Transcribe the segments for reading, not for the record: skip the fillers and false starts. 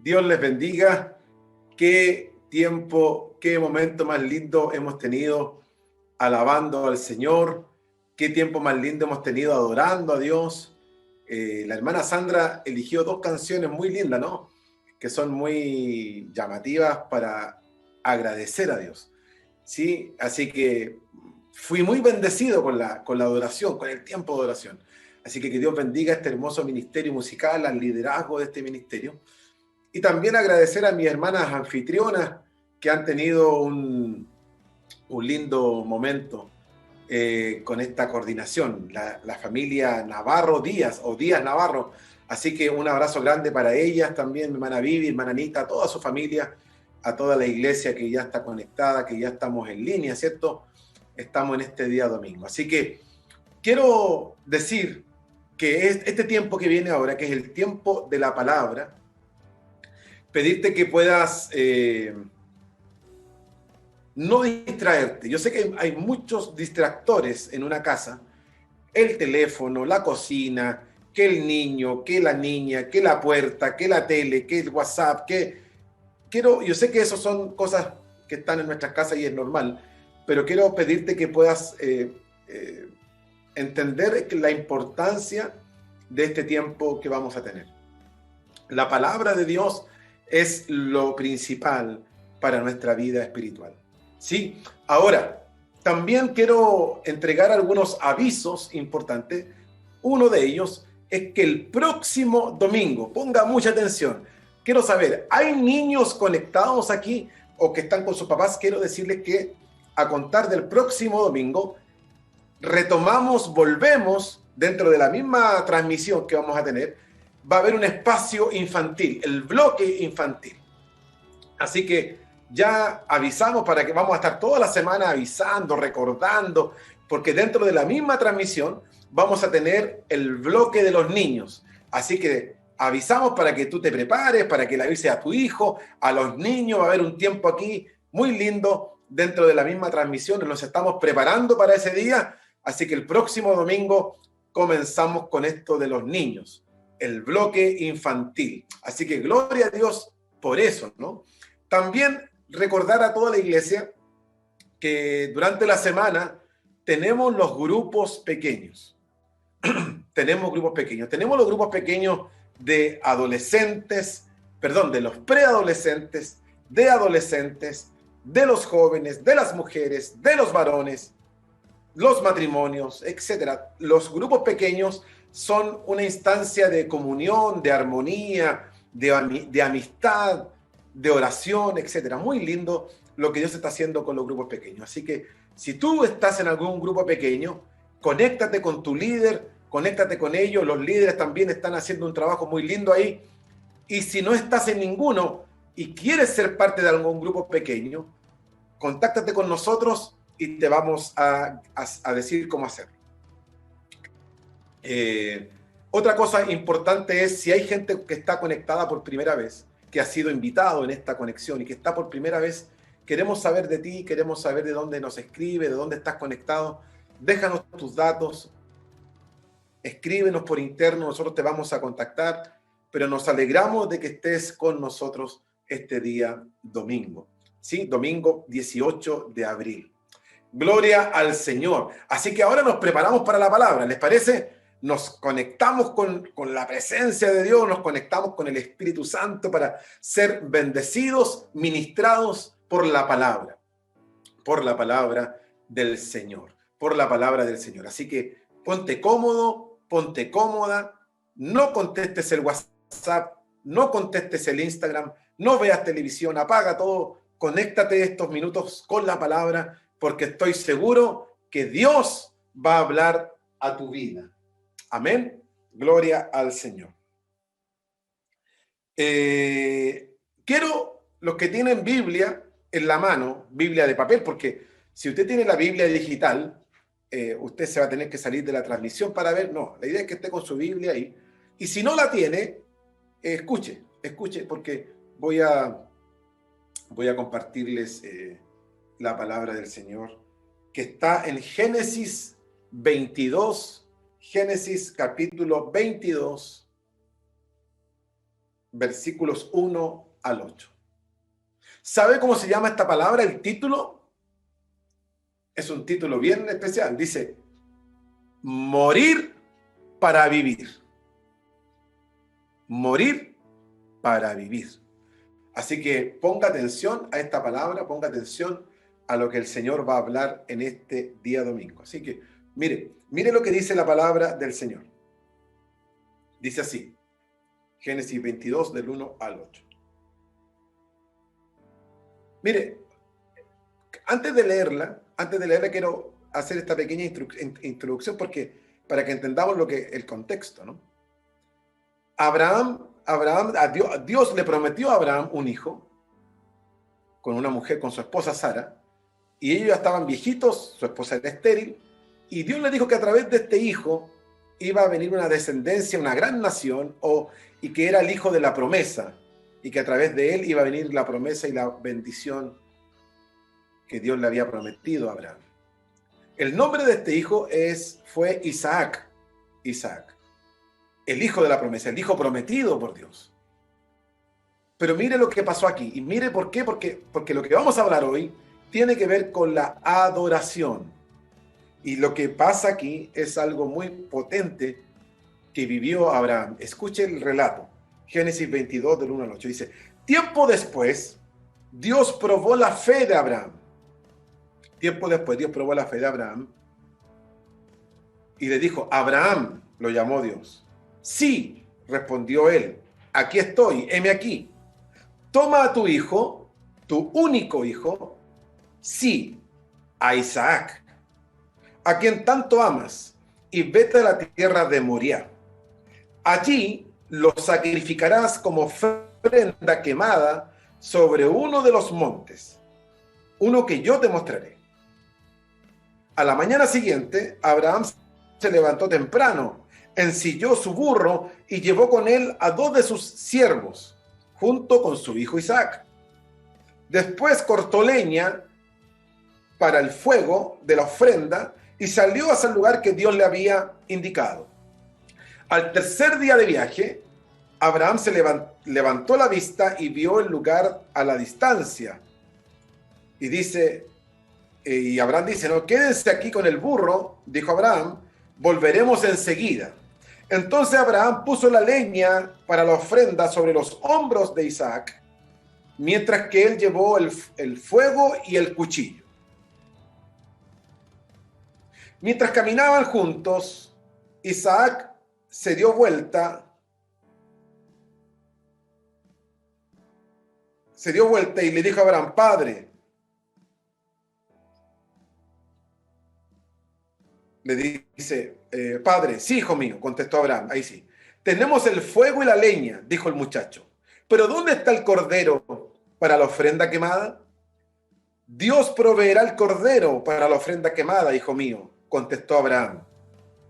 Dios les bendiga. Qué tiempo, qué momento más lindo hemos tenido alabando al Señor. Qué tiempo más lindo hemos tenido adorando a Dios. La hermana Sandra eligió dos canciones muy lindas, ¿no? Que son muy llamativas para agradecer a Dios. ¿Sí? Así que fui muy bendecido con la adoración, con el tiempo de oración. Así que Dios bendiga este hermoso ministerio musical, al liderazgo de este ministerio. Y también agradecer a mis hermanas anfitrionas que han tenido un lindo momento con esta coordinación, la familia Navarro Díaz o Díaz Navarro. Así que un abrazo grande para ellas también, mi hermana Vivi, hermana Anita, a toda su familia, a toda la iglesia que ya está conectada, que ya estamos en línea, ¿cierto? Estamos en este día domingo. Así que quiero decir que este tiempo que viene ahora, que es el tiempo de la palabra, pedirte que puedas no distraerte. Yo sé que hay muchos distractores en una casa, el teléfono, la cocina, que el niño, que la niña, que la puerta, que la tele, que el WhatsApp, yo sé que eso son cosas que están en nuestras casas y es normal, pero quiero pedirte que puedas entender la importancia de este tiempo que vamos a tener. La palabra de Dios es lo principal para nuestra vida espiritual. ¿Sí? Ahora, también quiero entregar algunos avisos importantes. Uno de ellos es que el próximo domingo, ponga mucha atención, quiero saber, ¿hay niños conectados aquí o que están con sus papás? Quiero decirles que a contar del próximo domingo, volvemos dentro de la misma transmisión que vamos a tener, va a haber un espacio infantil, el bloque infantil. Así que ya avisamos para que vamos a estar toda la semana avisando, recordando, porque dentro de la misma transmisión vamos a tener el bloque de los niños. Así que avisamos para que tú te prepares, para que le avises a tu hijo, a los niños. Va a haber un tiempo aquí muy lindo dentro de la misma transmisión. Nos estamos preparando para ese día. Así que el próximo domingo comenzamos con esto de los niños, el bloque infantil. Así que gloria a Dios por eso, ¿no? También recordar a toda la iglesia que durante la semana tenemos los grupos pequeños. Tenemos los grupos pequeños de adolescentes, de los preadolescentes, de adolescentes, de los jóvenes, de las mujeres, de los varones, los matrimonios, etcétera. Los grupos pequeños son una instancia de comunión, de armonía, de amistad, de oración, etcétera. Muy lindo lo que Dios está haciendo con los grupos pequeños. Así que si tú estás en algún grupo pequeño, conéctate con tu líder, conéctate con ellos. Los líderes también están haciendo un trabajo muy lindo ahí. Y si no estás en ninguno y quieres ser parte de algún grupo pequeño, contáctate con nosotros y te vamos a decir cómo hacerlo. Otra cosa importante es si hay gente que está conectada por primera vez, que ha sido invitado en esta conexión y que está por primera vez, queremos saber de ti, queremos saber de dónde nos escribe, de dónde estás conectado. Déjanos tus datos, escríbenos por interno, nosotros te vamos a contactar, pero nos alegramos de que estés con nosotros este día domingo. ¿Sí? Domingo 18 de abril. Gloria al Señor. Así que ahora nos preparamos para la palabra, ¿les parece? Nos conectamos con la presencia de Dios, nos conectamos con el Espíritu Santo para ser bendecidos, ministrados por la palabra del Señor, por la palabra del Señor. Así que ponte cómodo, ponte cómoda, no contestes el WhatsApp, no contestes el Instagram, no veas televisión, apaga todo, conéctate estos minutos con la palabra, porque estoy seguro que Dios va a hablar a tu vida. Amén. Gloria al Señor. Quiero los que tienen Biblia en la mano, Biblia de papel, porque si usted tiene la Biblia digital, usted se va a tener que salir de la transmisión para ver. No, la idea es que esté con su Biblia ahí. Y si no la tiene, escuche, porque voy a compartirles la palabra del Señor, que está en Génesis 22, Génesis capítulo 22, versículos 1 al 8. ¿Sabe cómo se llama esta palabra? El título es un título bien especial. Dice, morir para vivir. Morir para vivir. Así que ponga atención a esta palabra, ponga atención a lo que el Señor va a hablar en este día domingo. Así que, mire lo que dice la palabra del Señor. Dice así, Génesis 22, del 1 al 8. Mire, antes de leerla quiero hacer esta pequeña introducción para que entendamos el contexto, ¿no? Dios le prometió a Abraham un hijo con una mujer, con su esposa Sara, y ellos ya estaban viejitos, su esposa era estéril, y Dios le dijo que a través de este hijo iba a venir una descendencia, una gran nación, y que era el hijo de la promesa, y que a través de él iba a venir la promesa y la bendición que Dios le había prometido a Abraham. El nombre de este hijo fue Isaac, el hijo de la promesa, el hijo prometido por Dios. Pero mire lo que pasó aquí, y mire por qué, porque lo que vamos a hablar hoy tiene que ver con la adoración. Y lo que pasa aquí es algo muy potente que vivió Abraham. Escuche el relato. Génesis 22, del 1 al 8. Dice, tiempo después, Dios probó la fe de Abraham. Tiempo después, Dios probó la fe de Abraham. Y le dijo, Abraham, lo llamó Dios. Sí, respondió él. Aquí estoy, heme aquí. Toma a tu hijo, tu único hijo, sí, a Isaac, a quien tanto amas, y vete a la tierra de Moriah. Allí lo sacrificarás como ofrenda quemada sobre uno de los montes, uno que yo te mostraré. A la mañana siguiente, Abraham se levantó temprano, ensilló su burro y llevó con él a 2 de sus siervos, junto con su hijo Isaac. Después cortó leña para el fuego de la ofrenda y salió hacia el lugar que Dios le había indicado. Al tercer día de viaje, Abraham se levantó la vista y vio el lugar a la distancia. Y Abraham dice, no, quédense aquí con el burro, dijo Abraham, volveremos enseguida. Entonces Abraham puso la leña para la ofrenda sobre los hombros de Isaac, mientras que él llevó el fuego y el cuchillo. Mientras caminaban juntos, Isaac se dio vuelta y le dijo a Abraham, Padre. Le dice, Padre, sí, hijo mío, contestó Abraham, ahí sí. Tenemos el fuego y la leña, dijo el muchacho. Pero ¿dónde está el cordero para la ofrenda quemada? Dios proveerá el cordero para la ofrenda quemada, hijo mío, contestó Abraham.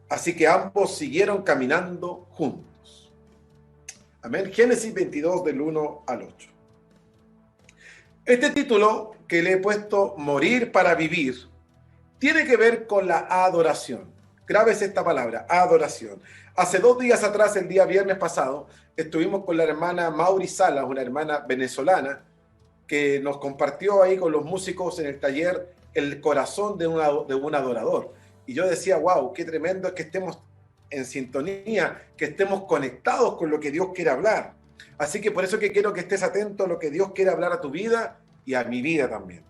Así que ambos siguieron caminando juntos. Amén. Génesis 22, del 1 al 8. Este título que le he puesto, Morir para vivir, tiene que ver con la adoración. Grábese esta palabra, adoración. Hace 2 días atrás, el día viernes pasado, estuvimos con la hermana Mauri Salas, una hermana venezolana, que nos compartió ahí con los músicos en el taller el corazón de un adorador. Y yo decía, wow, qué tremendo es que estemos en sintonía, que estemos conectados con lo que Dios quiere hablar. Así que por eso que quiero que estés atento a lo que Dios quiere hablar a tu vida y a mi vida también.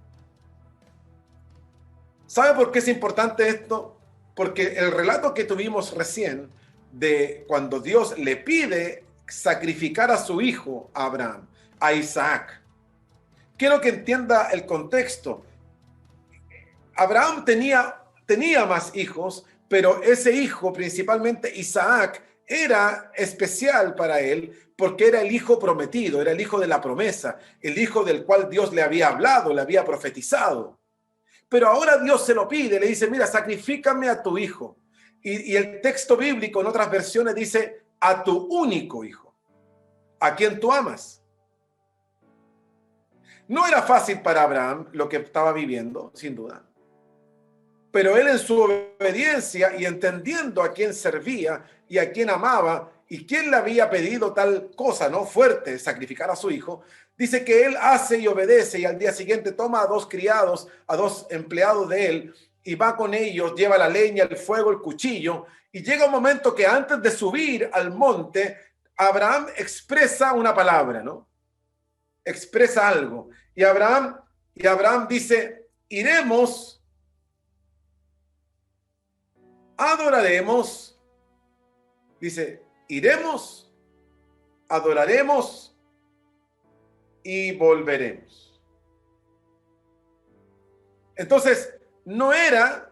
¿Sabe por qué es importante esto? Porque el relato que tuvimos recién de cuando Dios le pide sacrificar a su hijo, a Abraham, a Isaac. Quiero que entienda el contexto. Abraham tenía más hijos, pero ese hijo, principalmente Isaac, era especial para él porque era el hijo prometido, era el hijo de la promesa, el hijo del cual Dios le había hablado, le había profetizado. Pero ahora Dios se lo pide, le dice, mira, sacrifícame a tu hijo. Y el texto bíblico en otras versiones dice, a tu único hijo, a quien tú amas. No era fácil para Abraham lo que estaba viviendo, sin duda. Pero él en su obediencia y entendiendo a quién servía y a quién amaba, ¿y quién le había pedido tal cosa, no? Fuerte, sacrificar a su hijo. Dice que él hace y obedece y al día siguiente toma a 2 criados, a 2 empleados de él y va con ellos, lleva la leña, el fuego, el cuchillo y llega un momento que antes de subir al monte, Abraham expresa una palabra, ¿no? Expresa algo. Y Abraham dice, iremos, adoraremos, dice, iremos, adoraremos y volveremos. Entonces, no era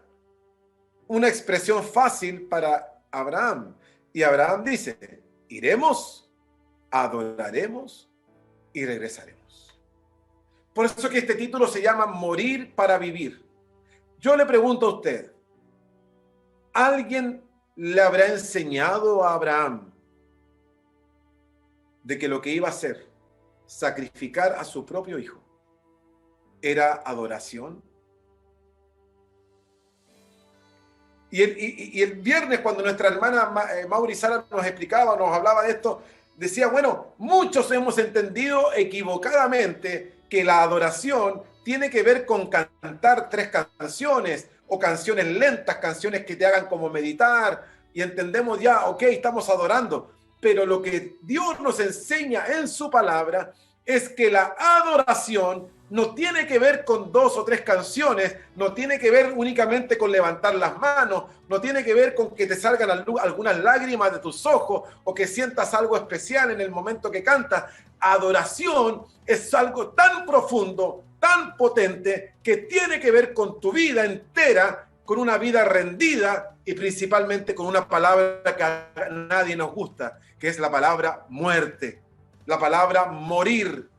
una expresión fácil para Abraham. Y Abraham dice, iremos, adoraremos y regresaremos. Por eso que este título se llama Morir para vivir. Yo le pregunto a usted, ¿alguien le habrá enseñado a Abraham de que lo que iba a hacer, sacrificar a su propio hijo, era adoración? Y el viernes, cuando nuestra hermana Mauri Sara nos explicaba, nos hablaba de esto, decía, bueno, muchos hemos entendido equivocadamente que la adoración tiene que ver con cantar 3 canciones o canciones lentas, canciones que te hagan como meditar, y entendemos ya, ok, estamos adorando. Pero lo que Dios nos enseña en su palabra es que la adoración no tiene que ver con 2 o 3 canciones, no tiene que ver únicamente con levantar las manos, no tiene que ver con que te salgan algunas lágrimas de tus ojos o que sientas algo especial en el momento que cantas. Adoración es algo tan profundo, tan potente, que tiene que ver con tu vida entera, con una vida rendida y principalmente con una palabra que a nadie nos gusta, que es la palabra muerte, la palabra morir.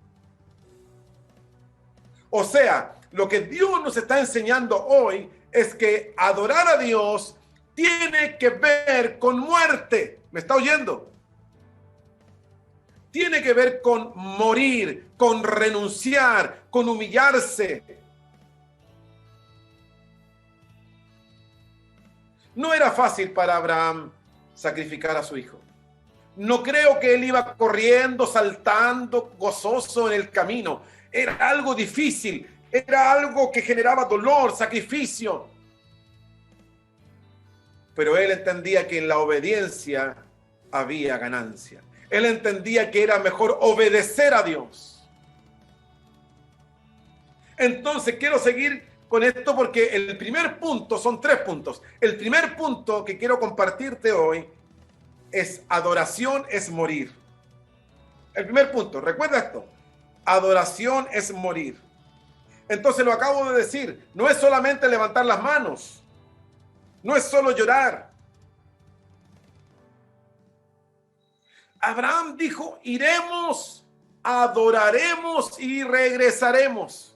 O sea, lo que Dios nos está enseñando hoy es que adorar a Dios tiene que ver con muerte. ¿Me está oyendo? Tiene que ver con morir, con renunciar, con humillarse. No era fácil para Abraham sacrificar a su hijo. No creo que él iba corriendo, saltando, gozoso en el camino. Era algo difícil, era algo que generaba dolor, sacrificio. Pero él entendía que en la obediencia había ganancia. Él entendía que era mejor obedecer a Dios. Entonces quiero seguir con esto porque el primer punto, son 3 puntos. El primer punto que quiero compartirte hoy es adoración es morir. El primer punto, recuerda esto. Adoración es morir. Entonces lo acabo de decir, no es solamente levantar las manos, no es solo llorar. Abraham dijo, iremos, adoraremos y regresaremos.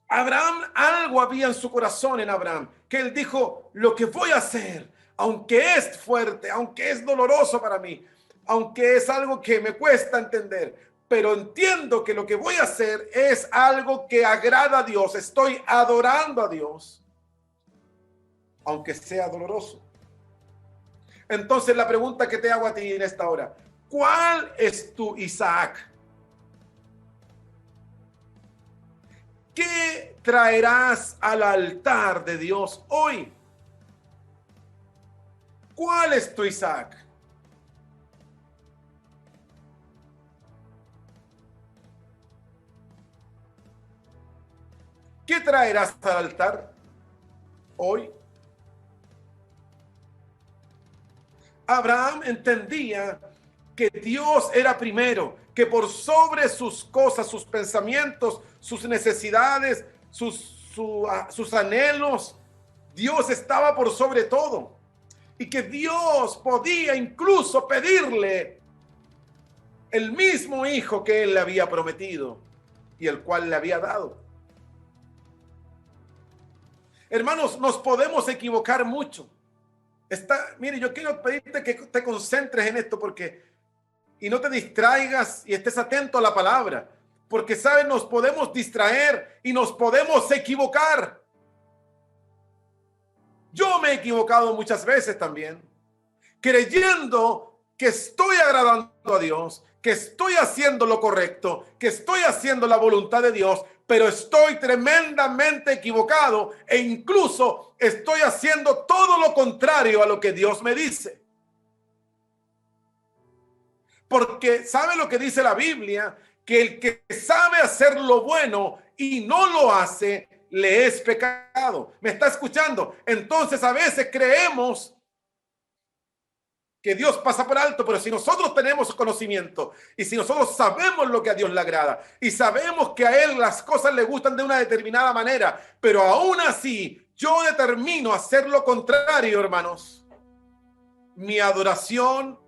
Abraham, algo había en su corazón en Abraham, que él dijo, lo que voy a hacer, aunque es fuerte, aunque es doloroso para mí, aunque es algo que me cuesta entender, pero entiendo que lo que voy a hacer es algo que agrada a Dios. Estoy adorando a Dios, aunque sea doloroso. Entonces la pregunta que te hago a ti en esta hora, ¿cuál es tu Isaac? ¿Qué traerás al altar de Dios hoy? ¿Cuál es tu Isaac? ¿Qué traerás al altar hoy? Abraham entendía que Dios era primero, que por sobre sus cosas, sus pensamientos, sus necesidades, sus anhelos, Dios estaba por sobre todo. Y que Dios podía incluso pedirle el mismo hijo que él le había prometido y el cual le había dado. Hermanos, nos podemos equivocar mucho. Mire, yo quiero pedirte que te concentres en esto y no te distraigas y estés atento a la palabra. Porque, ¿sabes? Nos podemos distraer y nos podemos equivocar. Yo me he equivocado muchas veces también. creyendo que estoy agradando a Dios, que estoy haciendo lo correcto, que estoy haciendo la voluntad de Dios, pero estoy tremendamente equivocado e incluso estoy haciendo todo lo contrario a lo que Dios me dice. Porque ¿sabe lo que dice la Biblia? Que el que sabe hacer lo bueno y no lo hace, le es pecado. ¿Me está escuchando? Entonces a veces creemos que Dios pasa por alto, pero si nosotros tenemos conocimiento y si nosotros sabemos lo que a Dios le agrada y sabemos que a Él las cosas le gustan de una determinada manera, pero aún así yo determino hacer lo contrario, hermanos, mi adoración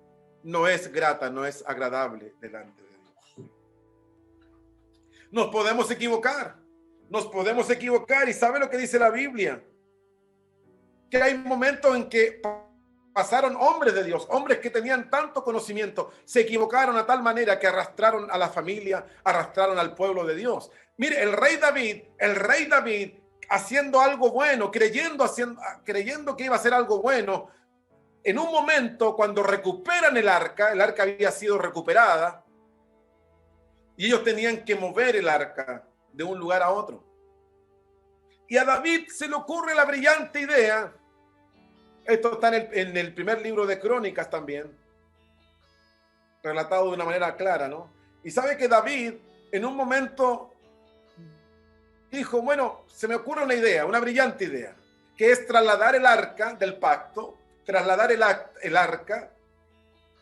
no es grata, no es agradable delante de Dios. Nos podemos equivocar y ¿sabe lo que dice la Biblia? Que hay momentos en que pasaron hombres de Dios, hombres que tenían tanto conocimiento, se equivocaron a tal manera que arrastraron a la familia, arrastraron al pueblo de Dios. Mire, el rey David haciendo algo bueno, creyendo que iba a hacer algo bueno, en un momento cuando recuperan el arca había sido recuperada y ellos tenían que mover el arca de un lugar a otro. Y a David se le ocurre la brillante idea. Esto está en el primer libro de Crónicas también, relatado de una manera clara, ¿no? Y sabe que David en un momento dijo, bueno, se me ocurre una idea, una brillante idea, que es trasladar el arca del pacto, trasladar el arca,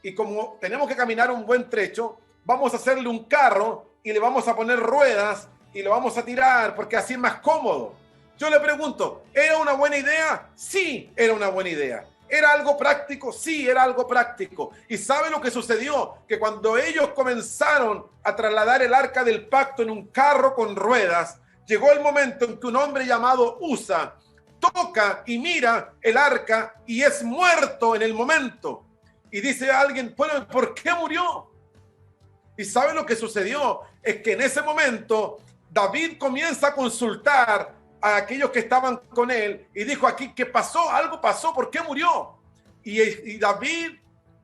y como tenemos que caminar un buen trecho, vamos a hacerle un carro y le vamos a poner ruedas y lo vamos a tirar porque así es más cómodo. Yo le pregunto, ¿era una buena idea? Sí, era una buena idea. ¿Era algo práctico? Sí, era algo práctico. ¿Y sabe lo que sucedió? Que cuando ellos comenzaron a trasladar el arca del pacto en un carro con ruedas, llegó el momento en que un hombre llamado Usa toca y mira el arca y es muerto en el momento. Y dice a alguien, bueno, ¿por qué murió? ¿Y sabe lo que sucedió? Es que en ese momento David comienza a consultar a aquellos que estaban con él y dijo aquí, ¿qué pasó? Algo pasó, ¿por qué murió? Y David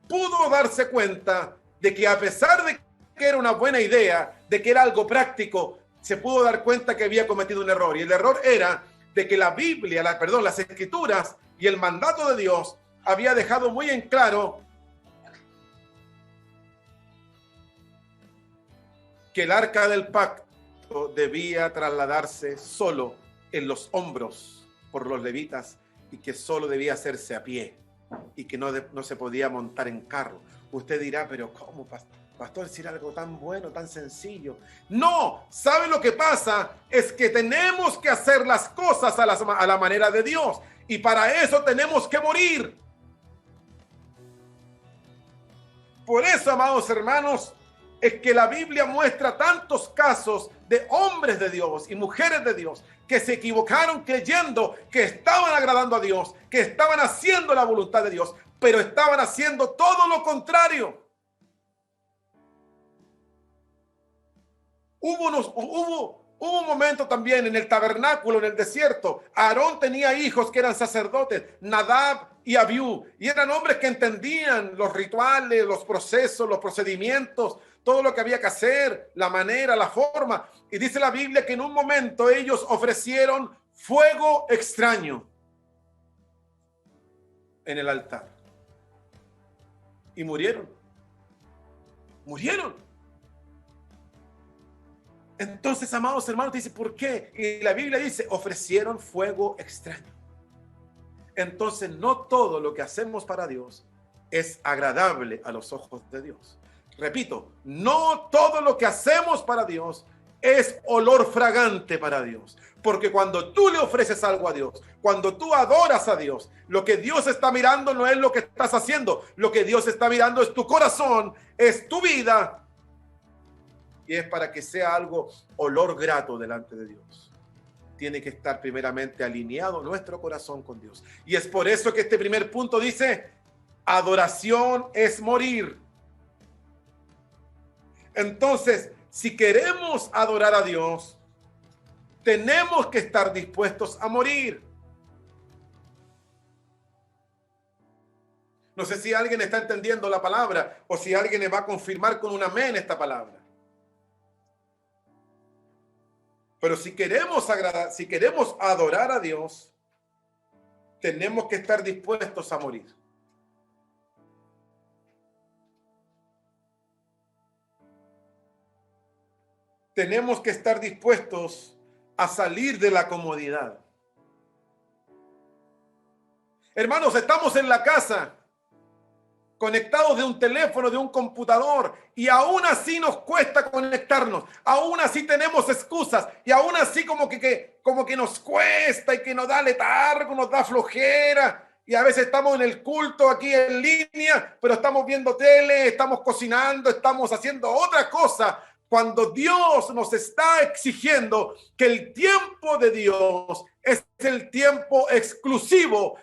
pudo darse cuenta de que a pesar de que era una buena idea, de que era algo práctico, se pudo dar cuenta que había cometido un error. Y el error era de que la Biblia, las Escrituras y el mandato de Dios había dejado muy en claro que el arca del pacto debía trasladarse solo en los hombros por los levitas y que solo debía hacerse a pie y que no se podía montar en carro. Usted dirá, pero ¿cómo, pastor, decir algo tan bueno, tan sencillo? No, ¿sabe lo que pasa? Es que tenemos que hacer las cosas a la manera de Dios y para eso tenemos que morir. Por eso, amados hermanos, es que la Biblia muestra tantos casos de hombres de Dios y mujeres de Dios que se equivocaron creyendo que estaban agradando a Dios, que estaban haciendo la voluntad de Dios, pero estaban haciendo todo lo contrario. Hubo un momento también en el tabernáculo, en el desierto. Aarón tenía hijos que eran sacerdotes, Nadab y Abiú, y eran hombres que entendían los rituales, los procesos, los procedimientos, todo lo que había que hacer, la manera, la forma. Y dice la Biblia que en un momento ellos ofrecieron fuego extraño en el altar. Y murieron. Entonces, amados hermanos, dice, ¿por qué? Y la Biblia dice, ofrecieron fuego extraño. Entonces, no todo lo que hacemos para Dios es agradable a los ojos de Dios. Repito, no todo lo que hacemos para Dios es olor fragante para Dios. Porque cuando tú le ofreces algo a Dios, cuando tú adoras a Dios, lo que Dios está mirando no es lo que estás haciendo. Lo que Dios está mirando es tu corazón, es tu vida. Y es para que sea algo olor grato delante de Dios. Tiene que estar primeramente alineado nuestro corazón con Dios. Y es por eso que este primer punto dice, adoración es morir. Entonces, si queremos adorar a Dios, tenemos que estar dispuestos a morir. No sé si alguien está entendiendo la palabra o si alguien le va a confirmar con un amén esta palabra. Pero si queremos agradar, si queremos adorar a Dios, tenemos que estar dispuestos a morir. Tenemos que estar dispuestos a salir de la comodidad. Hermanos, estamos en la casa, conectados de un teléfono, de un computador, y aún así nos cuesta conectarnos, aún así tenemos excusas, y aún así como que nos cuesta y que nos da letargo, nos da flojera, y a veces estamos en el culto aquí en línea, pero estamos viendo tele, estamos cocinando, estamos haciendo otra cosa, cuando Dios nos está exigiendo que el tiempo de Dios es el tiempo exclusivo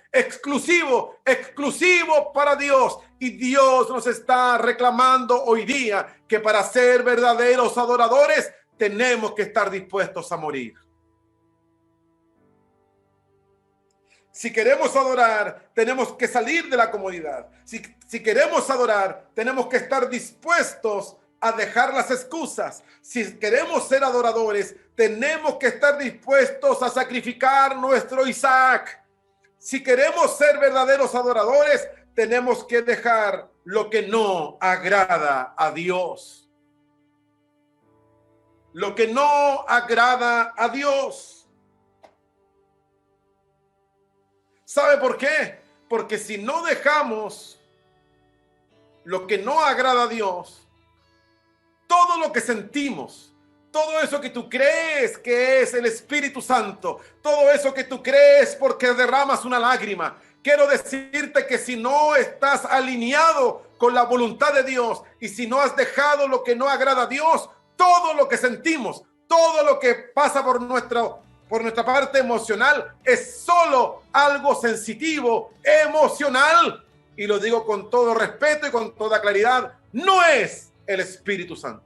para Dios. Y Dios nos está reclamando hoy día que para ser verdaderos adoradores tenemos que estar dispuestos a morir. Si queremos adorar, tenemos que salir de la comodidad. Si queremos adorar, tenemos que estar dispuestos a dejar las excusas. Si queremos ser adoradores, tenemos que estar dispuestos a sacrificar nuestro Isaac. Si queremos ser verdaderos adoradores, tenemos que dejar lo que no agrada a Dios. Lo que no agrada a Dios. ¿Sabe por qué? Porque si no dejamos lo que no agrada a Dios, todo lo que sentimos, todo eso que tú crees que es el Espíritu Santo, todo eso que tú crees porque derramas una lágrima, quiero decirte que si no estás alineado con la voluntad de Dios y si no has dejado lo que no agrada a Dios, todo lo que sentimos, todo lo que pasa por nuestra parte emocional es solo algo sensitivo, emocional, y lo digo con todo respeto y con toda claridad, no es el Espíritu Santo.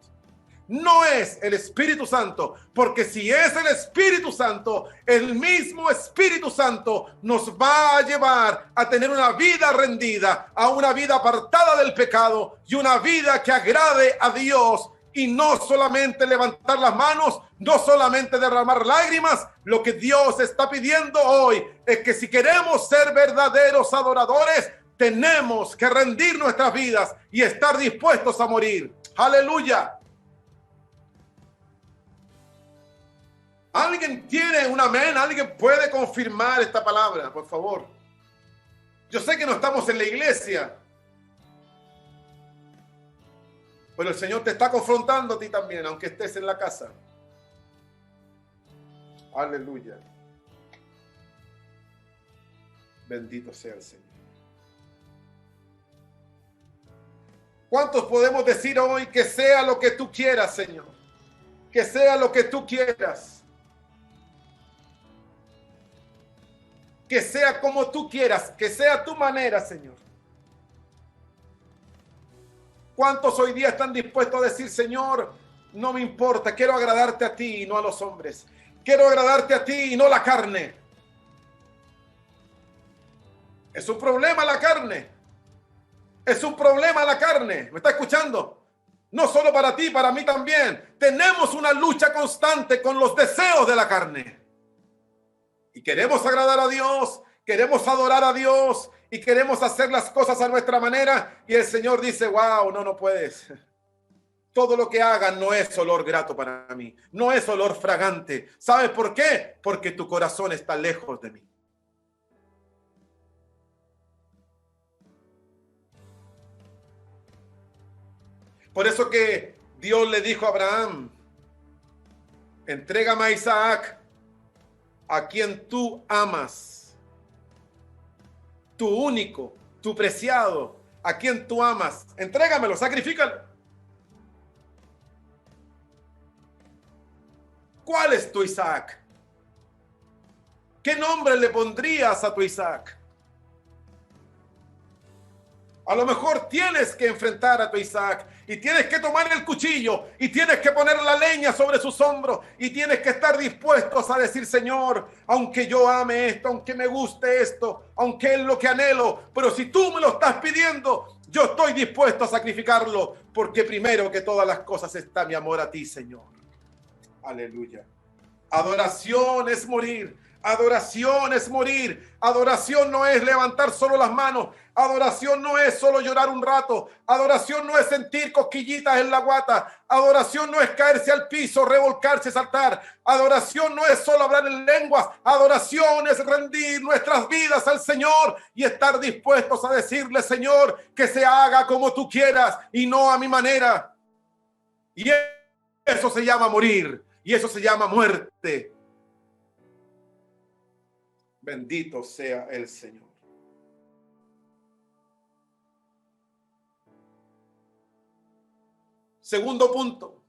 No es el Espíritu Santo, porque si es el Espíritu Santo, el mismo Espíritu Santo nos va a llevar a tener una vida rendida, a una vida apartada del pecado y una vida que agrade a Dios, y no solamente levantar las manos, no solamente derramar lágrimas. Lo que Dios está pidiendo hoy es que si queremos ser verdaderos adoradores, tenemos que rendir nuestras vidas y estar dispuestos a morir. ¡Aleluya! ¿Alguien tiene un amén? ¿Alguien puede confirmar esta palabra, por favor? Yo sé que no estamos en la iglesia, pero el Señor te está confrontando a ti también, aunque estés en la casa. Aleluya. Bendito sea el Señor. ¿Cuántos podemos decir hoy que sea lo que tú quieras, Señor? Que sea lo que tú quieras. Que sea como tú quieras, que sea tu manera, Señor. ¿Cuántos hoy día están dispuestos a decir, Señor, no me importa, quiero agradarte a ti y no a los hombres? Quiero agradarte a ti y no la carne. Es un problema la carne. Es un problema la carne. ¿Me está escuchando? No solo para ti, para mí también. Tenemos una lucha constante con los deseos de la carne. Y queremos agradar a Dios, queremos adorar a Dios y queremos hacer las cosas a nuestra manera. Y el Señor dice, wow, no puedes. Todo lo que hagan no es olor grato para mí, no es olor fragante. ¿Sabes por qué? Porque tu corazón está lejos de mí. Por eso que Dios le dijo a Abraham, entrégame a Isaac, a quien tú amas, tu único, tu preciado, a quien tú amas. Entrégamelo, sacrifícalo. ¿Cuál es tu Isaac? ¿Qué nombre le pondrías a tu Isaac? A lo mejor tienes que enfrentar a tu Isaac y tienes que tomar el cuchillo y tienes que poner la leña sobre sus hombros y tienes que estar dispuestos a decir, Señor, aunque yo ame esto, aunque me guste esto, aunque es lo que anhelo, pero si tú me lo estás pidiendo, yo estoy dispuesto a sacrificarlo, porque primero que todas las cosas está mi amor a ti, Señor. Aleluya. Adoración es morir. Adoración es morir. Adoración no es levantar solo las manos. Adoración no es solo llorar un rato. Adoración no es sentir cosquillitas en la guata. Adoración no es caerse al piso, revolcarse, saltar. Adoración no es solo hablar en lenguas. Adoración es rendir nuestras vidas al Señor y estar dispuestos a decirle, Señor, que se haga como tú quieras y no a mi manera. Y eso se llama morir. Y eso se llama muerte. Bendito sea el Señor. Segundo punto.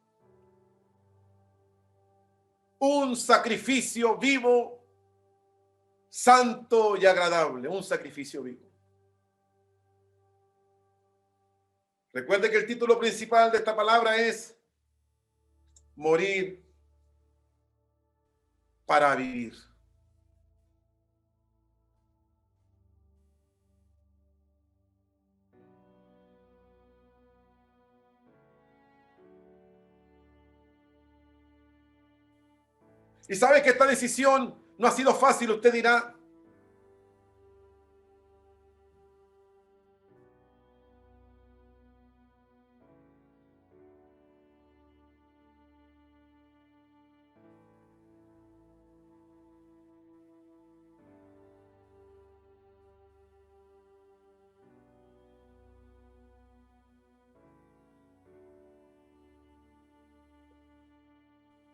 Un sacrificio vivo, santo y agradable. Un sacrificio vivo. Recuerde que el título principal de esta palabra es morir para vivir. Y sabe que esta decisión no ha sido fácil, usted dirá.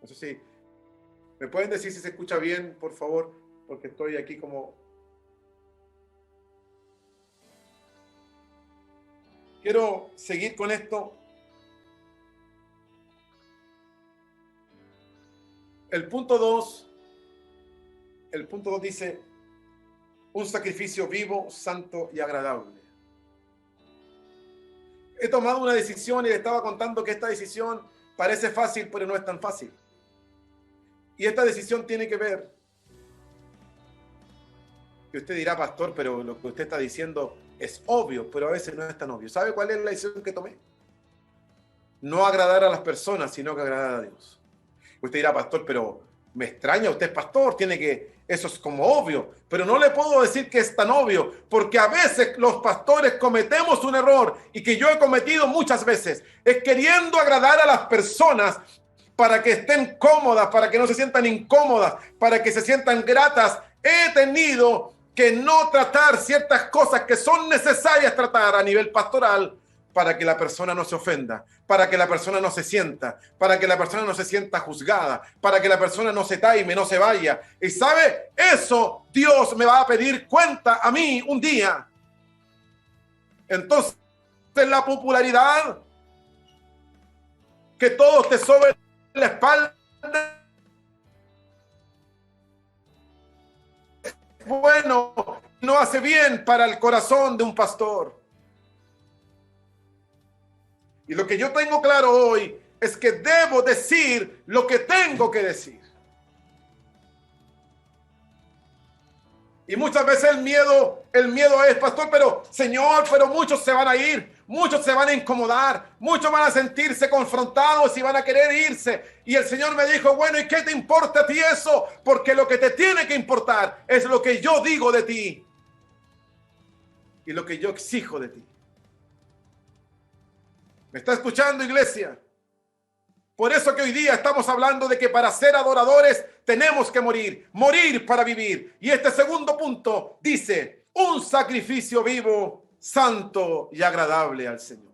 No sé si me pueden decir si se escucha bien, por favor, porque estoy aquí como... Quiero seguir con esto. El punto 2 dice, un sacrificio vivo, santo y agradable. He tomado una decisión y le estaba contando que esta decisión parece fácil, pero no es tan fácil. Y esta decisión tiene que ver, que usted dirá, pastor, pero lo que usted está diciendo es obvio, pero a veces no es tan obvio. ¿Sabe cuál es la decisión que tomé? No agradar a las personas, sino que agradar a Dios. Usted dirá, pastor, pero me extraña, usted es pastor, eso es como obvio, pero no le puedo decir que es tan obvio, porque a veces los pastores cometemos un error, y que yo he cometido muchas veces, es queriendo agradar a las personas para que estén cómodas, para que no se sientan incómodas, para que se sientan gratas. He tenido que no tratar ciertas cosas que son necesarias tratar a nivel pastoral, para que la persona no se ofenda, para que la persona no se sienta, para que la persona no se sienta juzgada, para que la persona no se taime, no se vaya. Y sabe, eso Dios me va a pedir cuenta a mí un día. Entonces, la popularidad, que todos te soben la espalda, bueno, no hace bien para el corazón de un pastor. Y lo que yo tengo claro hoy es que debo decir lo que tengo que decir. Y muchas veces el miedo es, pastor, pero Señor, pero muchos se van a ir, muchos se van a incomodar, muchos van a sentirse confrontados y van a querer irse. Y el Señor me dijo, bueno, ¿y qué te importa a ti eso? Porque lo que te tiene que importar es lo que yo digo de ti y lo que yo exijo de ti. ¿Me está escuchando, iglesia? Por eso que hoy día estamos hablando de que para ser adoradores tenemos que morir para vivir. Y este segundo punto dice, un sacrificio vivo, santo y agradable al Señor.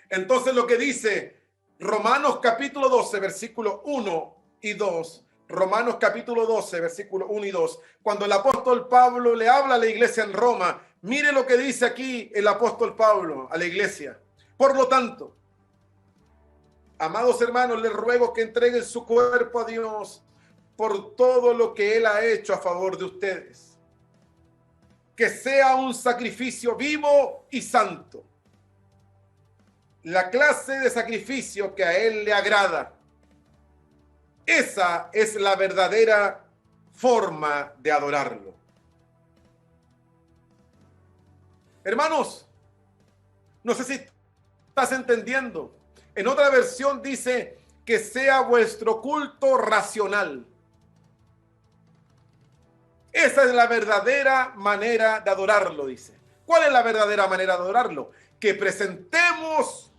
Entonces lo que dice Romanos capítulo 12, versículo 1 y 2, Romanos capítulo 12, versículo 1 y 2, cuando el apóstol Pablo le habla a la iglesia en Roma, mire lo que dice aquí el apóstol Pablo a la iglesia. Por lo tanto, amados hermanos, les ruego que entreguen su cuerpo a Dios por todo lo que Él ha hecho a favor de ustedes. que sea un sacrificio vivo y santo. La clase de sacrificio que a Él le agrada. Esa es la verdadera forma de adorarlo. Hermanos, no sé si estás entendiendo. En otra versión dice que sea vuestro culto racional. Esa es la verdadera manera de adorarlo, dice. ¿Cuál es la verdadera manera de adorarlo? Que presentemos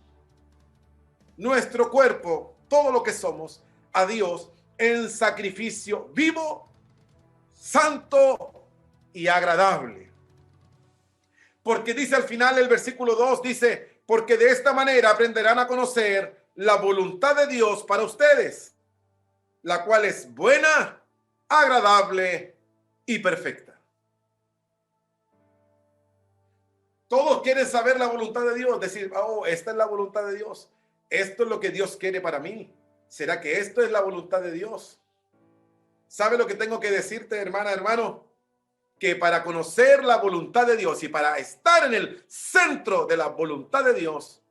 nuestro cuerpo, todo lo que somos, a Dios en sacrificio vivo, santo y agradable. Porque dice al final el versículo 2, dice, porque de esta manera aprenderán a conocer la voluntad de Dios para ustedes, la cual es buena, agradable y perfecta. Todos quieren saber la voluntad de Dios, decir, oh, esta es la voluntad de Dios. Esto es lo que Dios quiere para mí. ¿Será que esto es la voluntad de Dios? ¿Sabe lo que tengo que decirte, hermana, hermano? Que para conocer la voluntad de Dios y para estar en el centro de la voluntad de Dios,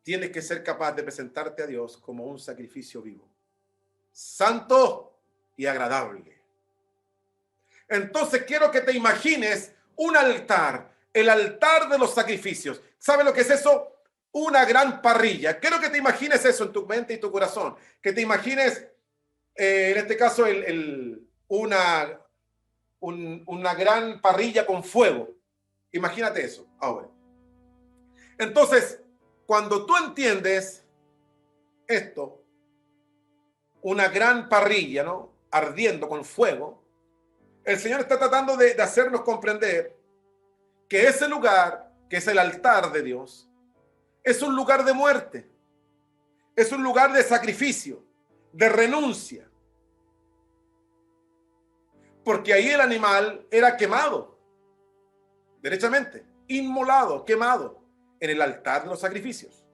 tienes que ser capaz de presentarte a Dios como un sacrificio vivo, santo y agradable. Entonces quiero que te imagines un altar, el altar de los sacrificios. ¿Sabe lo que es eso? Una gran parrilla. Quiero que te imagines eso en tu mente y tu corazón. Que te imagines, en este caso, una gran parrilla con fuego. Imagínate eso ahora. Entonces, cuando tú entiendes esto, una gran parrilla, ¿no? Ardiendo con fuego, el Señor está tratando de hacernos comprender que ese lugar, que es el altar de Dios, es un lugar de muerte, es un lugar de sacrificio, de renuncia. Porque ahí el animal era quemado, derechamente, inmolado, quemado, en el altar de los sacrificios.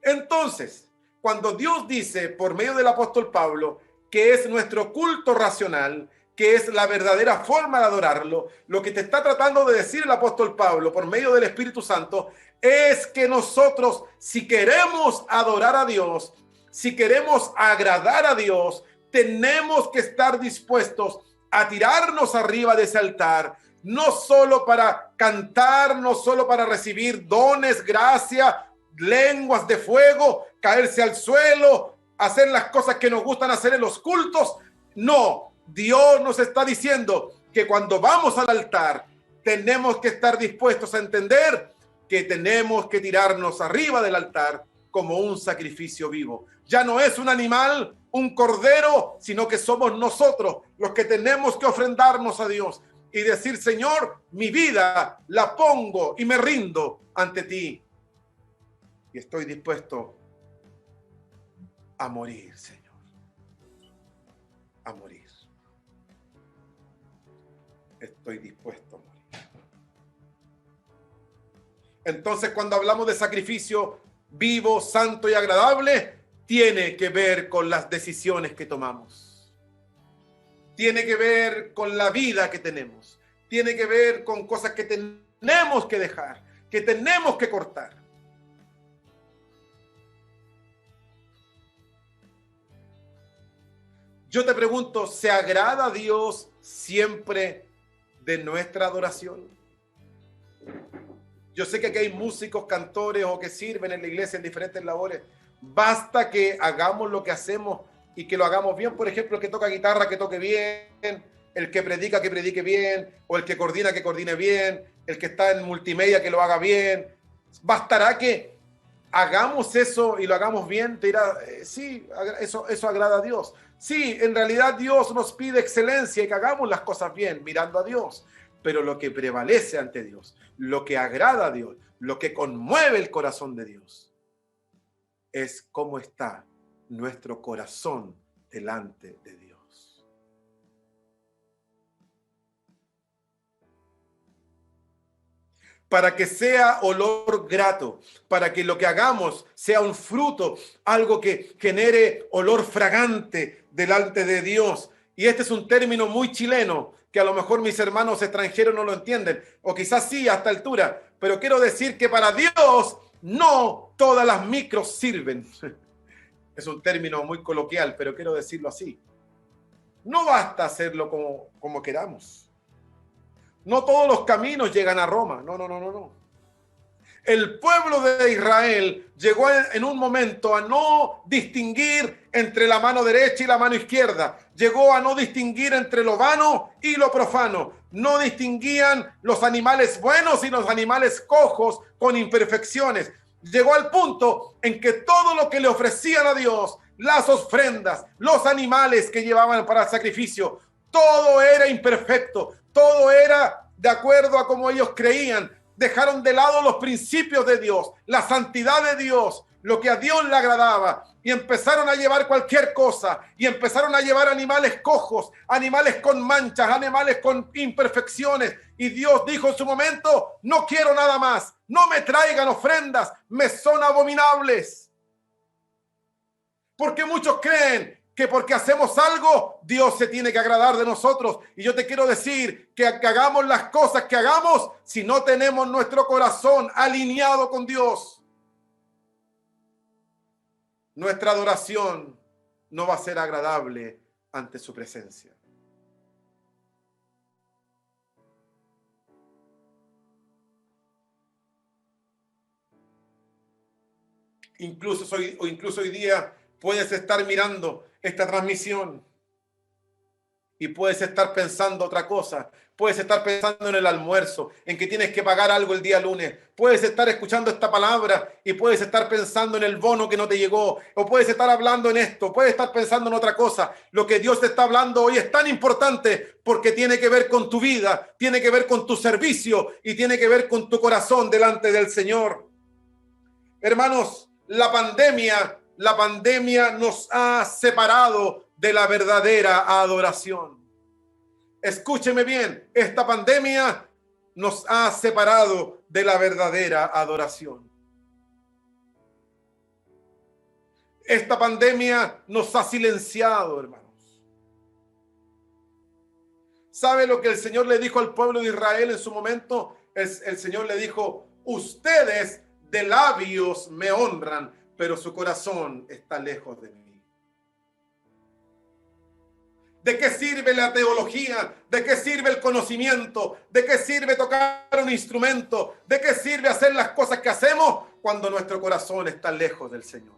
Entonces, cuando Dios dice por medio del apóstol Pablo que es nuestro culto racional, que es la verdadera forma de adorarlo, lo que te está tratando de decir el apóstol Pablo por medio del Espíritu Santo es que nosotros, si queremos adorar a Dios, si queremos agradar a Dios, tenemos que estar dispuestos a tirarnos arriba de ese altar, no solo para cantar, no solo para recibir dones, gracia, lenguas de fuego, caerse al suelo, hacer las cosas que nos gustan hacer en los cultos. No, Dios nos está diciendo que cuando vamos al altar tenemos que estar dispuestos a entender que tenemos que tirarnos arriba del altar como un sacrificio vivo. Ya no es un animal, un cordero, sino que somos nosotros los que tenemos que ofrendarnos a Dios y decir, Señor, mi vida la pongo y me rindo ante ti. Y estoy dispuesto a morir, Señor. A morir. Estoy dispuesto a morir. Entonces, cuando hablamos de sacrificio vivo, santo y agradable, tiene que ver con las decisiones que tomamos. Tiene que ver con la vida que tenemos. Tiene que ver con cosas que tenemos que dejar, que tenemos que cortar. Yo te pregunto, ¿se agrada a Dios siempre de nuestra adoración? Yo sé que aquí hay músicos, cantores o que sirven en la iglesia en diferentes labores. Basta que hagamos lo que hacemos y que lo hagamos bien. Por ejemplo, el que toca guitarra, que toque bien. El que predique bien. O el que coordine bien. El que está en multimedia, que lo haga bien. Bastará que hagamos eso y lo hagamos bien. Te dirá, sí, eso agrada a Dios. Sí, en realidad Dios nos pide excelencia y que hagamos las cosas bien, mirando a Dios. Pero lo que prevalece ante Dios, lo que agrada a Dios, lo que conmueve el corazón de Dios, es cómo está nuestro corazón delante de Dios. Para que sea olor grato, para que lo que hagamos sea un fruto, algo que genere olor fragante delante de Dios. Y este es un término muy chileno, que a lo mejor mis hermanos extranjeros no lo entienden, o quizás sí a esta altura, pero quiero decir que para Dios no todas las micros sirven. Es un término muy coloquial, pero quiero decirlo así. No basta hacerlo como queramos. No todos los caminos llegan a Roma. No. El pueblo de Israel llegó en un momento a no distinguir entre la mano derecha y la mano izquierda. Llegó a no distinguir entre lo vano y lo profano. No distinguían los animales buenos y los animales cojos con imperfecciones. Llegó al punto en que todo lo que le ofrecían a Dios, las ofrendas, los animales que llevaban para el sacrificio, todo era imperfecto, todo era de acuerdo a como ellos creían. Dejaron de lado los principios de Dios, la santidad de Dios, lo que a Dios le agradaba, y empezaron a llevar cualquier cosa, y empezaron a llevar animales cojos, animales con manchas, animales con imperfecciones, y Dios dijo en su momento: no quiero nada más, no me traigan ofrendas, me son abominables. Porque muchos creen que porque hacemos algo, Dios se tiene que agradar de nosotros. Y yo te quiero decir que hagamos las cosas que hagamos, si no tenemos nuestro corazón alineado con Dios, nuestra adoración no va a ser agradable ante su presencia. Incluso hoy día puedes estar mirando esta transmisión y puedes estar pensando otra cosa. Puedes estar pensando en el almuerzo, en que tienes que pagar algo el día lunes. Puedes estar escuchando esta palabra y puedes estar pensando en el bono que no te llegó. O puedes estar hablando en esto, puedes estar pensando en otra cosa. Lo que Dios te está hablando hoy es tan importante porque tiene que ver con tu vida, tiene que ver con tu servicio y tiene que ver con tu corazón delante del Señor. Hermanos, la pandemia nos ha separado de la verdadera adoración. Escúcheme bien, esta pandemia nos ha separado de la verdadera adoración. Esta pandemia nos ha silenciado, hermanos. ¿Sabe lo que el Señor le dijo al pueblo de Israel en su momento? El Señor le dijo: ustedes de labios me honran, pero su corazón está lejos de mí. ¿De qué sirve la teología? ¿De qué sirve el conocimiento? ¿De qué sirve tocar un instrumento? ¿De qué sirve hacer las cosas que hacemos cuando nuestro corazón está lejos del Señor?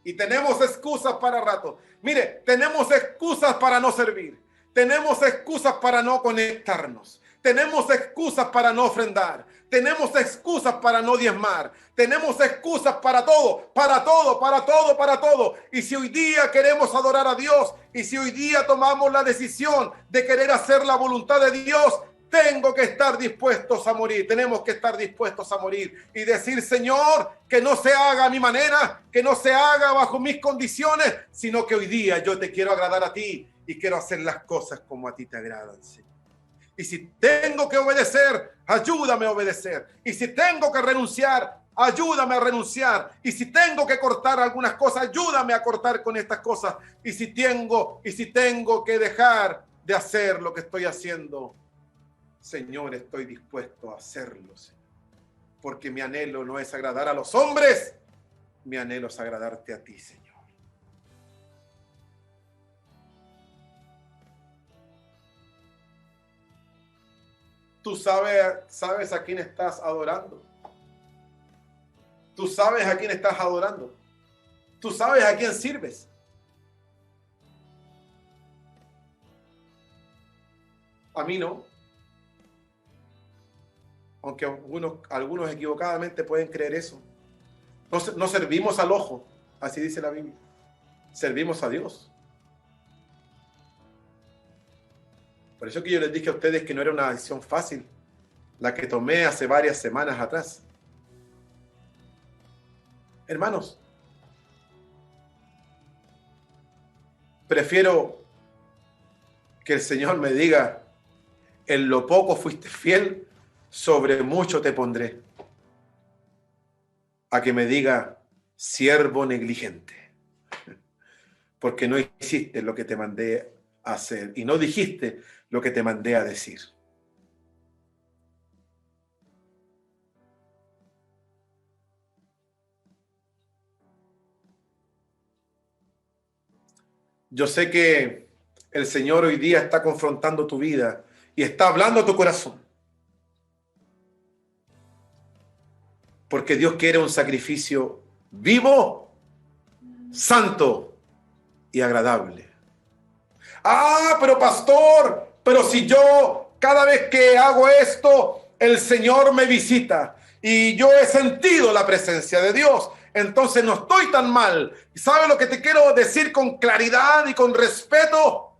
Y tenemos excusas para rato. Mire, tenemos excusas para no servir. Tenemos excusas para no conectarnos. Tenemos excusas para no ofrendar. Tenemos excusas para no diezmar. Tenemos excusas para todo, para todo, para todo, para todo. Y si hoy día queremos adorar a Dios, y si hoy día tomamos la decisión de querer hacer la voluntad de Dios, tengo que estar dispuestos a morir. Tenemos que estar dispuestos a morir y decir: Señor, que no se haga a mi manera, que no se haga bajo mis condiciones, sino que hoy día yo te quiero agradar a ti y quiero hacer las cosas como a ti te agradan, Señor. Y si tengo que obedecer, ayúdame a obedecer. Y si tengo que renunciar, ayúdame a renunciar. Y si tengo que cortar algunas cosas, ayúdame a cortar con estas cosas. Y si tengo que dejar de hacer lo que estoy haciendo, Señor, estoy dispuesto a hacerlo, Señor. Porque mi anhelo no es agradar a los hombres, mi anhelo es agradarte a ti, Señor. Tú sabes a quién estás adorando. Tú sabes a quién estás adorando. Tú sabes a quién sirves. A mí no. Aunque algunos equivocadamente pueden creer eso. No servimos al ojo, así dice la Biblia. Servimos a Dios. Por eso que yo les dije a ustedes que no era una decisión fácil la que tomé hace varias semanas atrás. Hermanos, prefiero que el Señor me diga: en lo poco fuiste fiel, sobre mucho te pondré, a que me diga: siervo negligente, porque no hiciste lo que te mandé hacer y no dijiste lo que te mandé a decir. Yo sé que el Señor hoy día está confrontando tu vida y está hablando a tu corazón. Porque Dios quiere un sacrificio vivo, santo y agradable. Ah, pero pastor, pero si yo cada vez que hago esto, el Señor me visita y yo he sentido la presencia de Dios, entonces no estoy tan mal. ¿Sabe lo que te quiero decir con claridad y con respeto?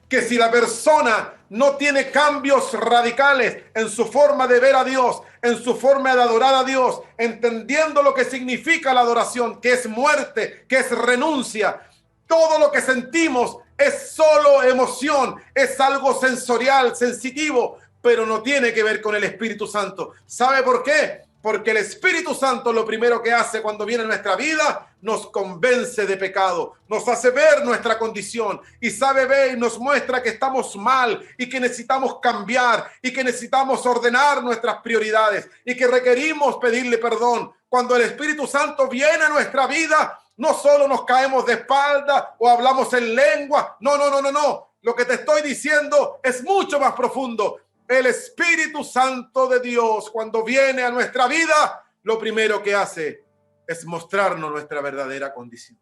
Que si la persona no tiene cambios radicales en su forma de ver a Dios, en su forma de adorar a Dios, entendiendo lo que significa la adoración, que es muerte, que es renuncia, todo lo que sentimos es solo emoción, es algo sensorial, sensitivo, pero no tiene que ver con el Espíritu Santo. ¿Sabe por qué? Porque el Espíritu Santo lo primero que hace cuando viene a nuestra vida, nos convence de pecado, nos hace ver nuestra condición y sabe ver y nos muestra que estamos mal y que necesitamos cambiar y que necesitamos ordenar nuestras prioridades y que requerimos pedirle perdón. Cuando el Espíritu Santo viene a nuestra vida, no solo nos caemos de espalda o hablamos en lengua, no. Lo que te estoy diciendo es mucho más profundo. El Espíritu Santo de Dios, cuando viene a nuestra vida, lo primero que hace es mostrarnos nuestra verdadera condición.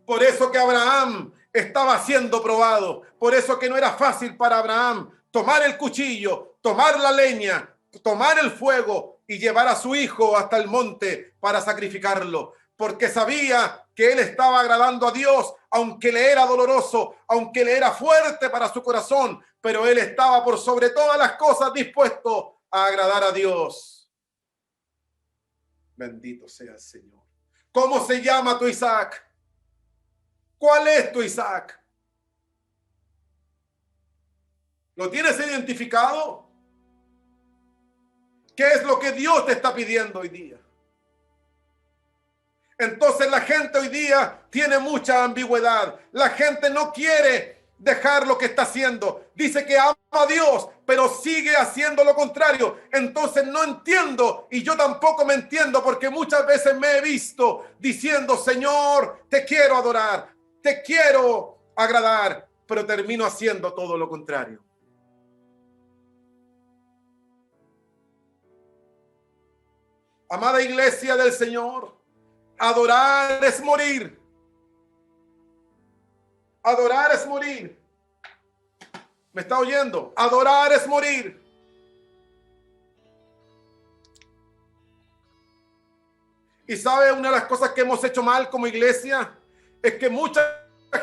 Por eso que Abraham estaba siendo probado, por eso que no era fácil para Abraham tomar el cuchillo, tomar la leña, tomar el fuego y llevar a su hijo hasta el monte para sacrificarlo, porque sabía que él estaba agradando a Dios, aunque le era doloroso, aunque le era fuerte para su corazón, pero él estaba por sobre todas las cosas dispuesto a agradar a Dios. Bendito sea el Señor. ¿Cómo se llama tu Isaac? ¿Cuál es tu Isaac? ¿Lo tienes identificado? ¿Qué es lo que Dios te está pidiendo hoy día? Entonces la gente hoy día tiene mucha ambigüedad. La gente no quiere dejar lo que está haciendo. Dice que ama a Dios, pero sigue haciendo lo contrario. Entonces no entiendo y yo tampoco me entiendo porque muchas veces me he visto diciendo, Señor, te quiero adorar, te quiero agradar, pero termino haciendo todo lo contrario. Amada iglesia del Señor, adorar es morir. Adorar es morir. ¿Me está oyendo? Adorar es morir. Y sabe, una de las cosas que hemos hecho mal como iglesia es que mucha